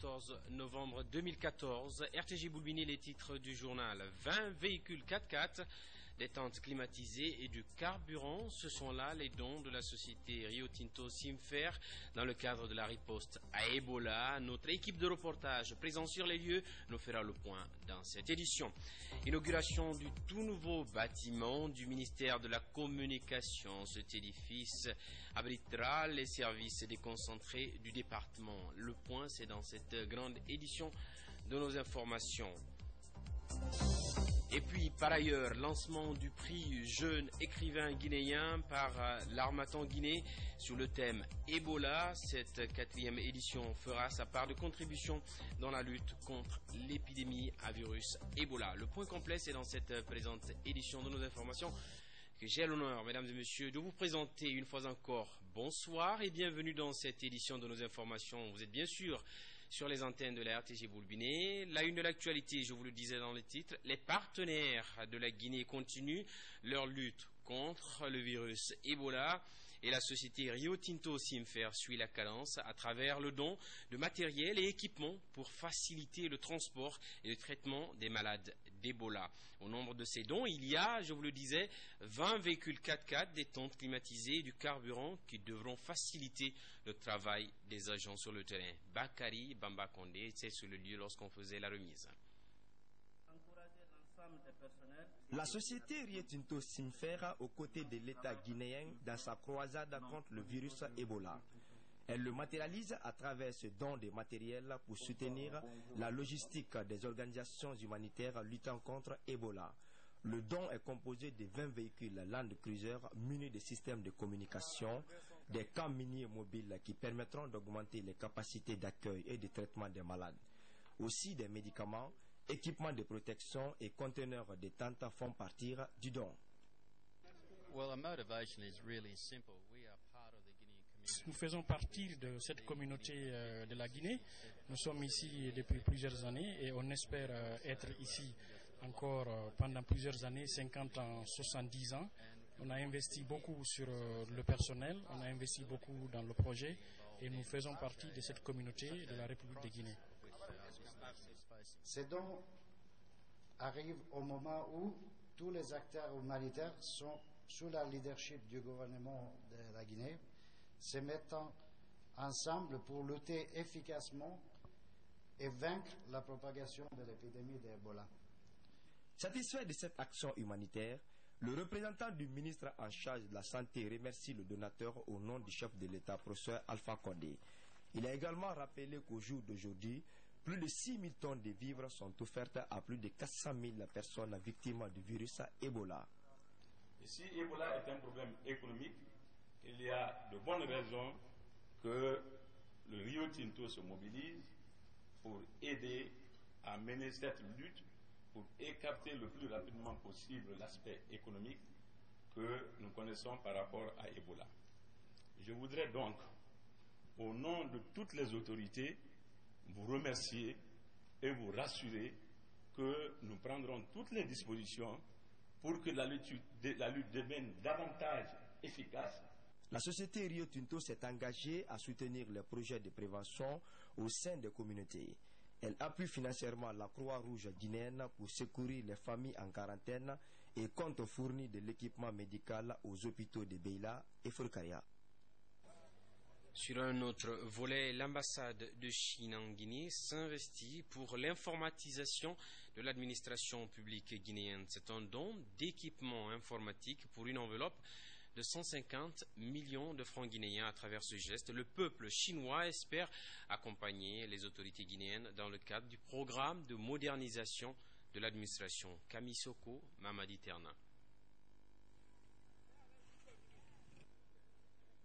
14 novembre 2014. RTG Boulbini, les titres du journal. 20 véhicules 4x4, des tentes climatisées et du carburant. Ce sont là les dons de la société Rio Tinto Simfer dans le cadre de la riposte à Ebola. Notre équipe de reportage présente sur les lieux nous fera le point dans cette édition. Inauguration du tout nouveau bâtiment du ministère de la Communication. Cet édifice abritera les services déconcentrés du département. Le point, c'est dans cette grande édition de nos informations. Et puis, par ailleurs, lancement du prix Jeune écrivain guinéen par l'Harmattan Guinée sous le thème Ebola. Cette 4e édition fera sa part de contribution dans la lutte contre l'épidémie à virus Ebola. Le point complet, c'est dans cette présente édition de nos informations que j'ai l'honneur, mesdames et messieurs, de vous présenter une fois encore. Bonsoir et bienvenue dans cette édition de nos informations. Vous êtes bien sûr sur les antennes de la RTG Boulbini. La une de l'actualité, je vous le disais dans le titre, les partenaires de la Guinée continuent leur lutte contre le virus Ebola et la société Rio Tinto Simfer suit la cadence à travers le don de matériel et équipements pour faciliter le transport et le traitement des malades d'Ebola. Au nombre de ces dons, il y a, je vous le disais, 20 véhicules 4x4, des tentes climatisées et du carburant qui devront faciliter le travail des agents sur le terrain. Bakari Bamba Condé était sur le lieu lorsqu'on faisait la remise. La société Rio Tinto Simfer aux côtés de l'État guinéen dans sa croisade contre le virus Ebola. Elle le matérialise à travers ce don de matériel pour soutenir la logistique des organisations humanitaires luttant contre Ebola. Le don est composé de 20 véhicules Land Cruiser munis de systèmes de communication, des camps miniers mobiles qui permettront d'augmenter les capacités d'accueil et de traitement des malades. Aussi des médicaments, équipements de protection et conteneurs de tentes font partir du don. Nous faisons partie de cette communauté de la Guinée. Nous sommes ici depuis plusieurs années et on espère être ici encore pendant plusieurs années, 50 ans, 70 ans. On a investi beaucoup sur le personnel, on a investi beaucoup dans le projet et nous faisons partie de cette communauté de la République de Guinée. Ces dons arrivent au moment où tous les acteurs humanitaires sont sous la leadership du gouvernement de la Guinée, se mettant ensemble pour lutter efficacement et vaincre la propagation de l'épidémie d'Ebola. Satisfait de cette action humanitaire, le représentant du ministre en charge de la Santé remercie le donateur au nom du chef de l'État, professeur Alpha Condé. Il a également rappelé qu'au jour d'aujourd'hui, plus de 6 000 tonnes de vivres sont offertes à plus de 400 000 personnes victimes du virus Ebola. Et si Ebola est un problème économique, il y a de bonnes raisons que le Rio Tinto se mobilise pour aider à mener cette lutte, pour écarter le plus rapidement possible l'aspect économique que nous connaissons par rapport à Ebola. Je voudrais donc, au nom de toutes les autorités, vous remercier et vous rassurer que nous prendrons toutes les dispositions pour que la lutte devienne davantage efficace. La société Rio Tinto s'est engagée à soutenir les projets de prévention au sein des communautés. Elle appuie financièrement la Croix-Rouge guinéenne pour secourir les familles en quarantaine et compte fournir de l'équipement médical aux hôpitaux de Beila et Forcaria. Sur un autre volet, l'ambassade de Chine en Guinée s'investit pour l'informatisation de l'administration publique guinéenne. C'est un don d'équipement informatique pour une enveloppe de 150 millions de francs guinéens. À travers ce geste, le peuple chinois espère accompagner les autorités guinéennes dans le cadre du programme de modernisation de l'administration. Kamisoko Mamadi Terna.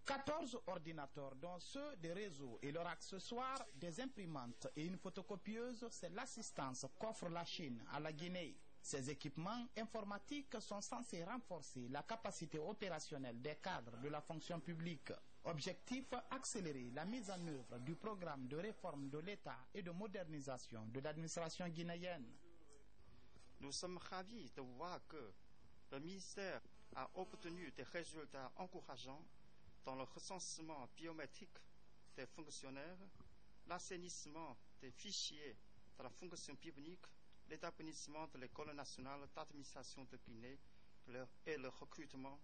14 ordinateurs, dont ceux des réseaux et leurs accessoires, des imprimantes et une photocopieuse, c'est l'assistance qu'offre la Chine à la Guinée. Ces équipements informatiques sont censés renforcer la capacité opérationnelle des cadres de la fonction publique. Objectif, accélérer la mise en œuvre du programme de réforme de l'État et de modernisation de l'administration guinéenne. Nous sommes ravis de voir que le ministère a obtenu des résultats encourageants dans le recensement biométrique des fonctionnaires, l'assainissement des fichiers de la fonction publique, l'établissement de l'École nationale d'administration de Guinée et le recrutement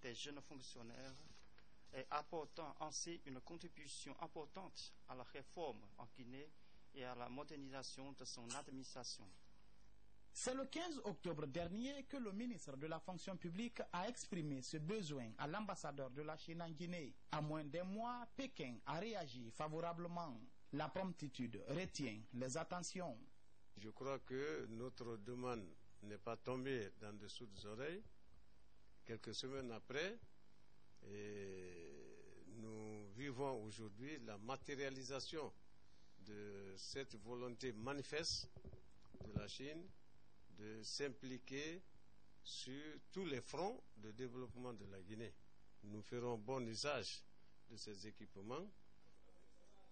des jeunes fonctionnaires, et apportant ainsi une contribution importante à la réforme en Guinée et à la modernisation de son administration. C'est le 15 octobre dernier que le ministre de la fonction publique a exprimé ce besoin à l'ambassadeur de la Chine en Guinée. À moins d'un mois, Pékin a réagi favorablement. La promptitude retient les attentions. Je crois que notre demande n'est pas tombée dans dessous des oreilles. Quelques semaines après, nous vivons aujourd'hui la matérialisation de cette volonté manifeste de la Chine de s'impliquer sur tous les fronts de développement de la Guinée. Nous ferons bon usage de ces équipements.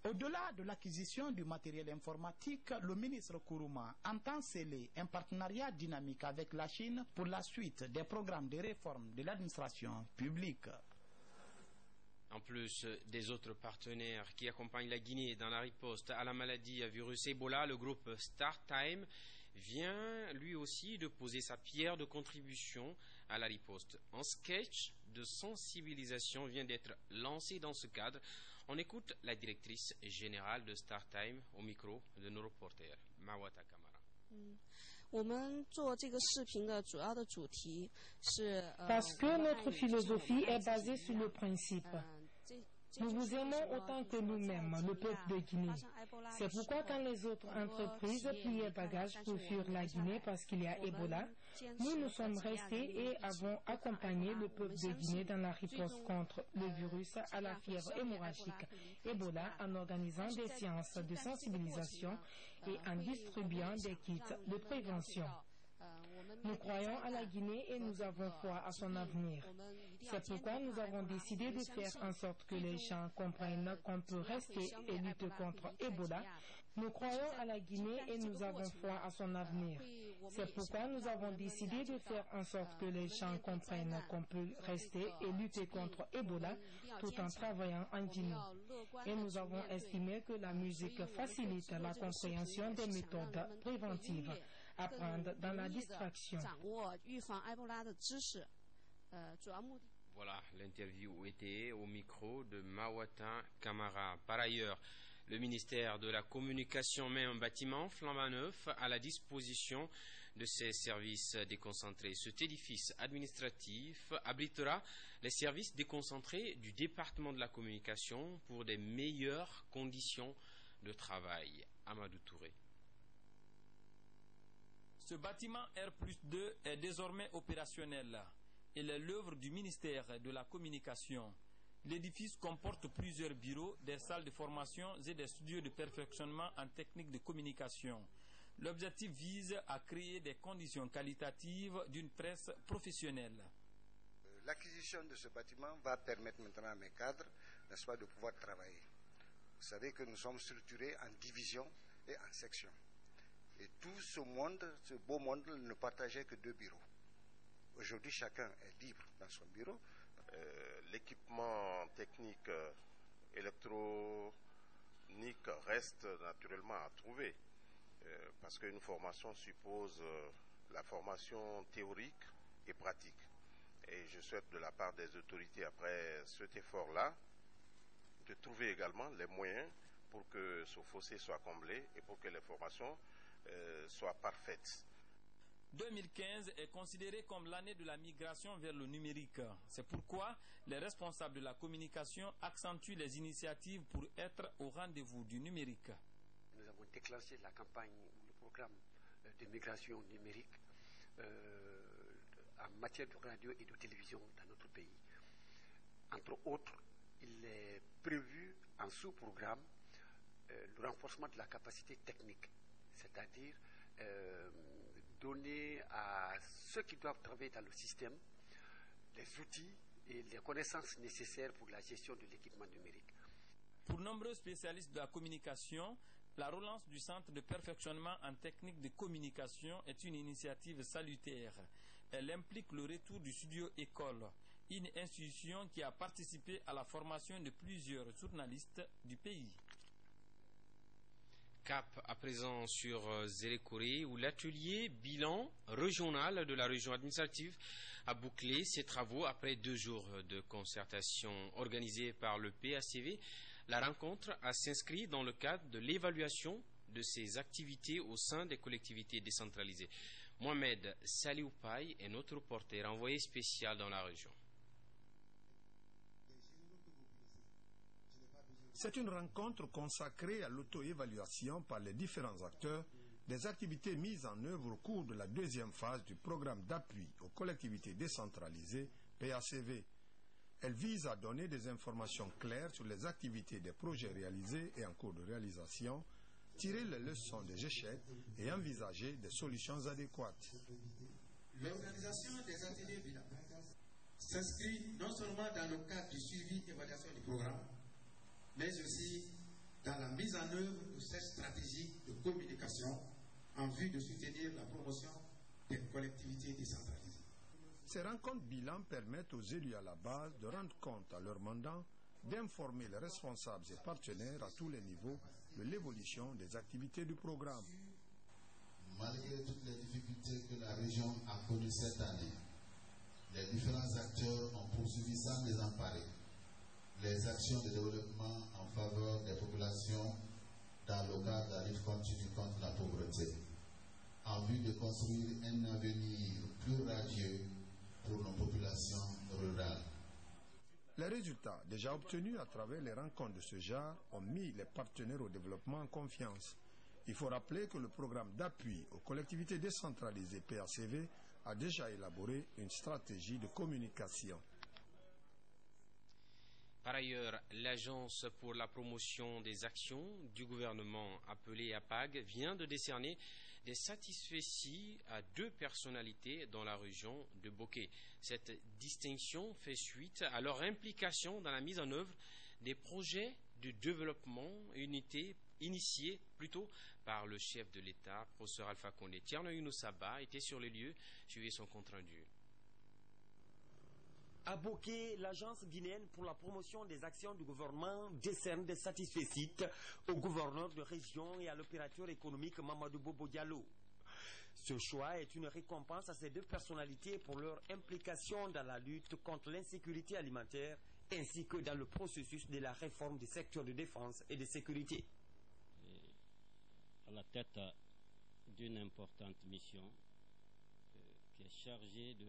Au-delà de l'acquisition du matériel informatique, le ministre Kourouma entend sceller un partenariat dynamique avec la Chine pour la suite des programmes de réforme de l'administration publique. En plus des autres partenaires qui accompagnent la Guinée dans la riposte à la maladie à virus Ebola, le groupe StarTime vient lui aussi de poser sa pierre de contribution à la riposte. Un sketch de sensibilisation vient d'être lancé dans ce cadre. On écoute la directrice générale de StarTime au micro de nos reporters, Mawata Kamara. Parce que notre philosophie est basée sur le principe. Nous vous aimons autant que nous-mêmes, le peuple de Guinée. C'est pourquoi quand les autres entreprises pliaient bagages pour fuir la Guinée parce qu'il y a Ebola, nous sommes restés et avons accompagné le peuple de Guinée dans la riposte contre le virus à la fièvre hémorragique Ebola en organisant des séances de sensibilisation et en distribuant des kits de prévention. Nous croyons à la Guinée et nous avons foi à son avenir. C'est pourquoi nous avons décidé de faire en sorte que les gens comprennent qu'on peut rester et lutter contre Ebola. Nous croyons à la Guinée et nous avons foi à son avenir. C'est pourquoi nous avons décidé de faire en sorte que les gens comprennent qu'on peut rester et lutter contre Ebola tout en travaillant en Guinée. Et nous avons estimé que la musique facilite la compréhension des méthodes préventives. Apprendre dans la distraction. Voilà, l'interview était au micro de Mawata Kamara. Par ailleurs, le ministère de la Communication met un bâtiment flambant neuf à la disposition de ses services déconcentrés. Cet édifice administratif abritera les services déconcentrés du département de la communication pour des meilleures conditions de travail. Amadou Touré. Ce bâtiment R+2 est désormais opérationnel. Il est l'œuvre du ministère de la Communication. L'édifice comporte plusieurs bureaux, des salles de formation et des studios de perfectionnement en technique de communication. L'objectif vise à créer des conditions qualitatives d'une presse professionnelle. L'acquisition de ce bâtiment va permettre maintenant à mes cadres, n'est-ce pas, de pouvoir travailler. Vous savez que nous sommes structurés en divisions et en sections. Et tout ce monde, ce beau monde, ne partageait que 2 bureaux. Aujourd'hui, chacun est libre dans son bureau. L'équipement technique électronique reste naturellement à trouver. Parce qu'une formation suppose la formation théorique et pratique. Et je souhaite de la part des autorités, après cet effort-là, de trouver également les moyens pour que ce fossé soit comblé et pour que les formations soient parfaites. 2015 est considéré comme l'année de la migration vers le numérique. C'est pourquoi les responsables de la communication accentuent les initiatives pour être au rendez-vous du numérique. Nous avons déclenché la campagne, le programme de migration numérique en matière de radio et de télévision dans notre pays. Entre autres, il est prévu en sous-programme le renforcement de la capacité technique, c'est-à-dire donner à ceux qui doivent travailler dans le système les outils et les connaissances nécessaires pour la gestion de l'équipement numérique. Pour nombreux spécialistes de la communication, la relance du centre de perfectionnement en technique de communication est une initiative salutaire. Elle implique le retour du studio École, une institution qui a participé à la formation de plusieurs journalistes du pays. Cap à présent sur Zélékoré, où l'atelier bilan régional de la région administrative a bouclé ses travaux après 2 jours de concertation organisée par le PACV. La rencontre a s'inscrit dans le cadre de l'évaluation de ses activités au sein des collectivités décentralisées. Mohamed Salioupaï est notre reporter envoyé spécial dans la région. C'est une rencontre consacrée à l'auto-évaluation par les différents acteurs des activités mises en œuvre au cours de la 2e phase du programme d'appui aux collectivités décentralisées PACV. Elle vise à donner des informations claires sur les activités des projets réalisés et en cours de réalisation, tirer les leçons des échecs et envisager des solutions adéquates. L'organisation des ateliers bilan s'inscrit non seulement dans le cadre du suivi et évaluation du programme, mais aussi dans la mise en œuvre de cette stratégie de communication en vue de soutenir la promotion des collectivités décentralisées. Ces rencontres bilan permettent aux élus à la base de rendre compte à leur mandant, d'informer les responsables et partenaires à tous les niveaux de l'évolution des activités du programme. Malgré toutes les difficultés que la région a connues cette année, les différents acteurs ont poursuivi sans désemparer les actions de développement en faveur des populations dans le cadre de la lutte continue contre la pauvreté, en vue de construire un avenir plus radieux pour nos populations rurales. Les résultats déjà obtenus à travers les rencontres de ce genre ont mis les partenaires au développement en confiance. Il faut rappeler que le programme d'appui aux collectivités décentralisées PACV a déjà élaboré une stratégie de communication. Par ailleurs, l'Agence pour la promotion des actions du gouvernement, appelée APAG, vient de décerner des satisfecits à 2 personnalités dans la région de Bokeh. Cette distinction fait suite à leur implication dans la mise en œuvre des projets de développement initiés plutôt par le chef de l'État, professeur Alpha Condé. Tierno Younoussaba était sur les lieux, suivez son compte-rendu. À Bokeh, l'agence guinéenne pour la promotion des actions du gouvernement décerne des satisfecits au gouverneur de région et à l'opérateur économique Mamadou Bobo Diallo. Ce choix est une récompense à ces 2 personnalités pour leur implication dans la lutte contre l'insécurité alimentaire ainsi que dans le processus de la réforme du secteur de défense et de sécurité. À la tête d'une importante mission qui est chargée de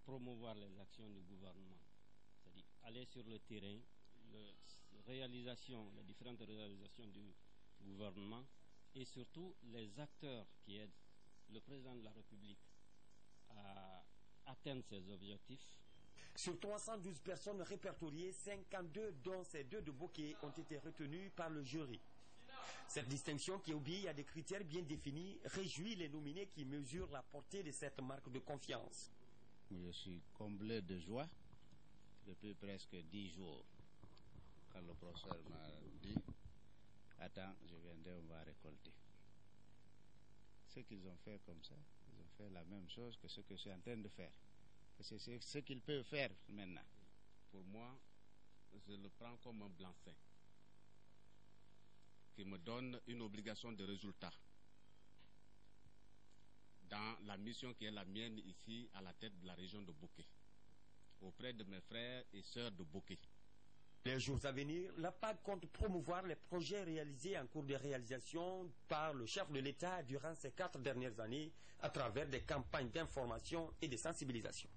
promouvoir les actions du gouvernement, c'est-à-dire aller sur le terrain, les différentes réalisations du gouvernement et surtout les acteurs qui aident le président de la République à atteindre ses objectifs. Sur 312 personnes répertoriées, 52 dont ces 2 de Bokeh ont été retenues par le jury. Cette distinction qui obéit à des critères bien définis réjouit les nominés qui mesurent la portée de cette marque de confiance. Je suis comblé de joie depuis presque 10 jours quand le professeur m'a dit attends, je viendrai, on va récolter. Ce qu'ils ont fait comme ça, ils ont fait la même chose que ce que je suis en train de faire. C'est ce qu'ils peuvent faire maintenant. Pour moi, je le prends comme un blanc-seing qui me donne une obligation de résultat dans la mission qui est la mienne ici à la tête de la région de Bokeh, auprès de mes frères et sœurs de Bokeh. Les jours à venir, l'APAG compte promouvoir les projets réalisés en cours de réalisation par le chef de l'État durant ces 4 dernières années à travers des campagnes d'information et de sensibilisation.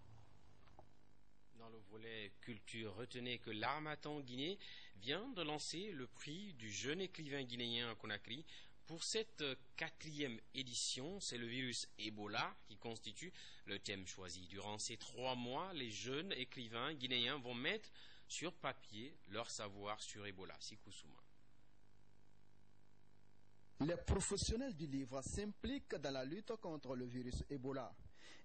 Dans le volet culture, retenez que l'Harmattan Guinée vient de lancer le prix du jeune écrivain guinéen à Conakry. Pour cette 4e édition, c'est le virus Ebola qui constitue le thème choisi. Durant ces 3 mois, les jeunes écrivains guinéens vont mettre sur papier leur savoir sur Ebola. Sikousouma. Les professionnels du livre s'impliquent dans la lutte contre le virus Ebola.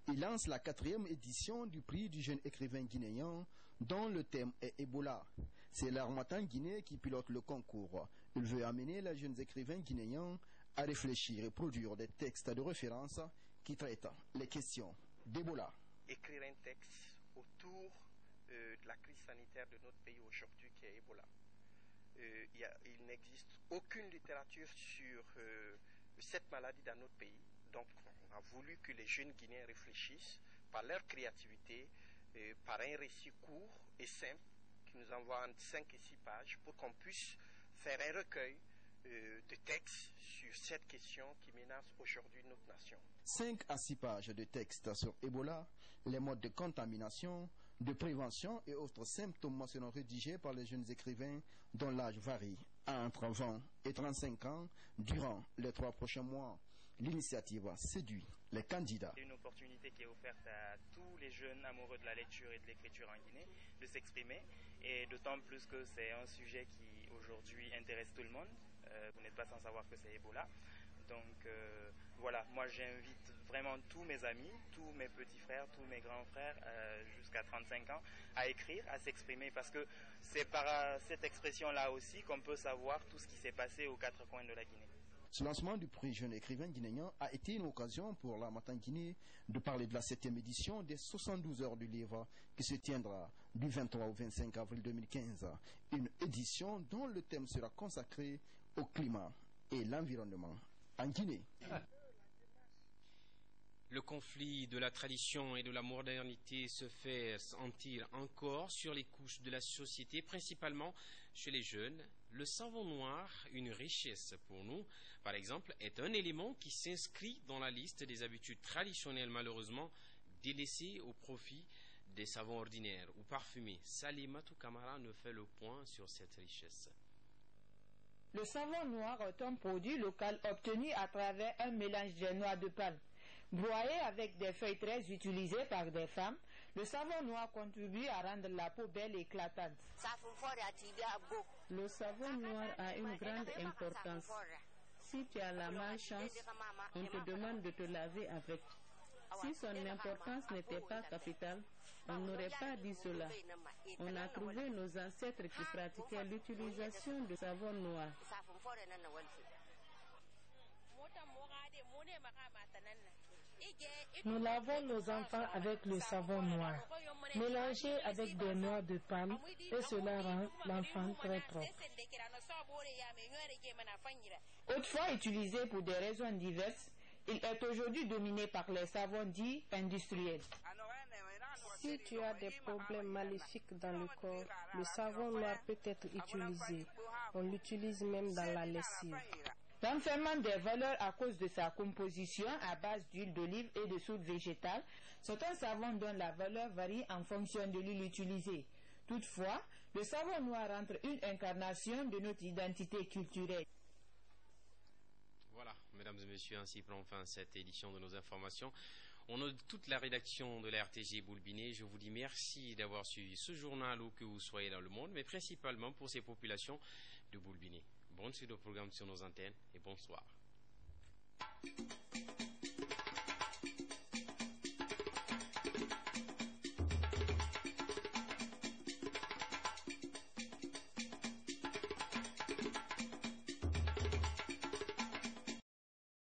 Ils lancent la 4e édition du prix du jeune écrivain guinéen dont le thème est Ebola. C'est l'Harmattan Guinée qui pilote le concours. Il veut amener les jeunes écrivains guinéens à réfléchir et produire des textes de référence qui traitent les questions d'Ebola. Écrire un texte autour de la crise sanitaire de notre pays aujourd'hui qui est Ebola. il n'existe aucune littérature sur cette maladie dans notre pays. Donc on a voulu que les jeunes Guinéens réfléchissent par leur créativité, par un récit court et simple qui nous envoie entre 5 et 6 pages pour qu'on puisse faire un recueil de textes sur cette question qui menace aujourd'hui notre nation. 5 à 6 pages de textes sur Ebola, les modes de contamination, de prévention et autres symptômes seront rédigés par les jeunes écrivains dont l'âge varie entre 20 et 35 ans durant les 3 prochains mois. L'initiative séduit les candidats. C'est une opportunité qui est offerte à tous les jeunes amoureux de la lecture et de l'écriture en Guinée de s'exprimer, et d'autant plus que c'est un sujet qui aujourd'hui intéresse tout le monde. Vous n'êtes pas sans savoir que c'est Ebola. Donc voilà, moi j'invite vraiment tous mes amis, tous mes petits frères, tous mes grands frères jusqu'à 35 ans à écrire, à s'exprimer, parce que c'est par cette expression-là aussi qu'on peut savoir tout ce qui s'est passé aux 4 coins de la Guinée. Ce lancement du prix Jeune écrivain guinéen a été une occasion pour la Matin Guinée de parler de la 7e édition des 72 heures du livre qui se tiendra du 23 au 25 avril 2015. Une édition dont le thème sera consacré au climat et l'environnement en Guinée. Le conflit de la tradition et de la modernité se fait sentir encore sur les couches de la société, principalement chez les jeunes. Le savon noir, une richesse pour nous, par exemple, est un élément qui s'inscrit dans la liste des habitudes traditionnelles malheureusement délaissées au profit des savons ordinaires ou parfumés. Salimatou Kamara nous fait le point sur cette richesse. Le savon noir est un produit local obtenu à travers un mélange de noix de palme. Broyé avec des feuilles très utilisées par des femmes, le savon noir contribue à rendre la peau belle et éclatante. Le savon noir a une grande importance. Si tu as la malchance, on te demande de te laver avec. Si son importance n'était pas capitale, on n'aurait pas dit cela. On a trouvé nos ancêtres qui pratiquaient l'utilisation de savon noir. Nous lavons nos enfants avec le savon noir, mélangé avec des noix de palme, et cela rend l'enfant très propre. Autrefois utilisé pour des raisons diverses, il est aujourd'hui dominé par les savons dits industriels. Si tu as des problèmes maléfiques dans le corps, le savon noir peut être utilisé. On l'utilise même dans la lessive. L'enfermement des valeurs à cause de sa composition à base d'huile d'olive et de soude végétale, c'est un savon dont la valeur varie en fonction de l'huile utilisée. Toutefois, le savon noir entre une incarnation de notre identité culturelle. Voilà, mesdames et messieurs, ainsi prend fin cette édition de nos informations. On a toute la rédaction de la RTG Boulbiné. Je vous dis merci d'avoir suivi ce journal où que vous soyez dans le monde, mais principalement pour ces populations de Boulbiné. Bonne suite au programme sur nos antennes et bonsoir.